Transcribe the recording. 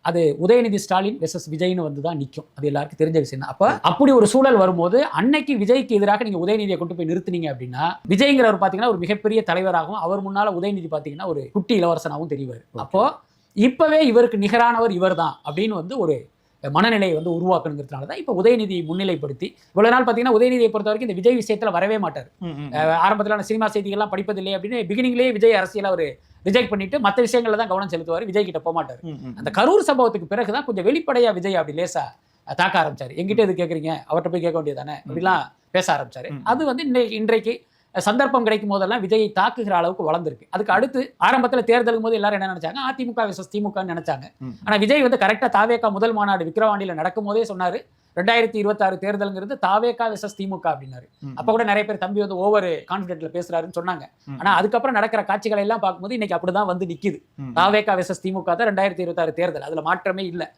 அது உதயநிதி ஸ்டாலின் வெர்சஸ் விஜய்னு வந்து தான் நிற்கும். அது எல்லாருக்கும் தெரிஞ்ச விஷயம் தான். அப்போ அப்படி ஒரு சூழல் வரும்போது அன்னைக்கு விஜய்க்கு எதிராக நீங்க உதயநிதியை கொண்டு போய் நிறுத்துனீங்க அப்படின்னா, விஜய்ங்கிறவர் பார்த்தீங்கன்னா ஒரு மிகப்பெரிய தலைவராகவும், அவர் முன்னால உதயநிதி பார்த்தீங்கன்னா ஒரு குட்டி இளவரசனாகவும் தெரிவார். அப்போ இப்பவே இவருக்கு நிகரானவர் இவர் தான் அப்படின்னு வந்து ஒரு மனநிலையை வந்து உருவாக்கணுங்கிறதுனால தான் இப்போ உதயநிதி முன்னிலைப்படுத்தி இவ்வளவு நாள் பார்த்தீங்கன்னா உதயநிதியை பொறுத்த வரைக்கும் இந்த விஜய் விஷயத்தில் வரவே மாட்டார். ஆரம்பத்திலான சினிமா செய்திகள்லாம் படிப்பதில்லை அப்படின்னு பிகினிங்லேயே விஜய் அரசியலை அவர் ரிஜெக்ட் பண்ணிட்டு மற்ற விஷயங்கள்ல தான் கவனம் செலுத்துவார். விஜய் கிட்ட போக மாட்டார். அந்த கரூர் சம்பவத்துக்கு பிறகுதான் கொஞ்சம் வெளிப்படையா விஜய் அப்படி லேசா தாக்க ஆரம்பிச்சாரு. எங்கிட்ட இது கேட்குறீங்க, அவர்கிட்ட போய் கேட்க வேண்டியதானே அப்படிலாம் பேச ஆரம்பிச்சாரு. அது வந்து இன்றைக்கு சந்தர்ப்பம் கிடைக்கும் போதெல்லாம் விஜயை தாக்குகிற அளவுக்கு வளர்ந்துருக்கு. அதுக்கு அடுத்து ஆரம்பத்தில் தேர்தலுக்கு போது எல்லாரும் என்ன நினைச்சாங்க, அதிமுக விசஸ் திமுக நினைச்சாங்க. ஆனா விஜய் வந்து கரெக்டா தாவேகா முதல் மாநாடு விக்கிரவாண்டியில நடக்கும் போதே சொன்னாரு 2026 தேர்தலுங்கிறது தாவேகா விசஸ் திமுக அப்படின்னாரு. அப்ப கூட நிறைய பேர் தம்பி வந்து ஓவர் கான்பிடென்ட்ல பேசுறாருன்னு சொன்னாங்க. ஆனா அதுக்கப்புறம் நடக்கிற காட்சிகளை எல்லாம் பார்க்கும்போது இன்னைக்கு அப்படிதான் வந்து நிக்குது. தாவேகா விசஸ் திமுக தான் 2026 தேர்தல், அதுல மாற்றமே இல்லை.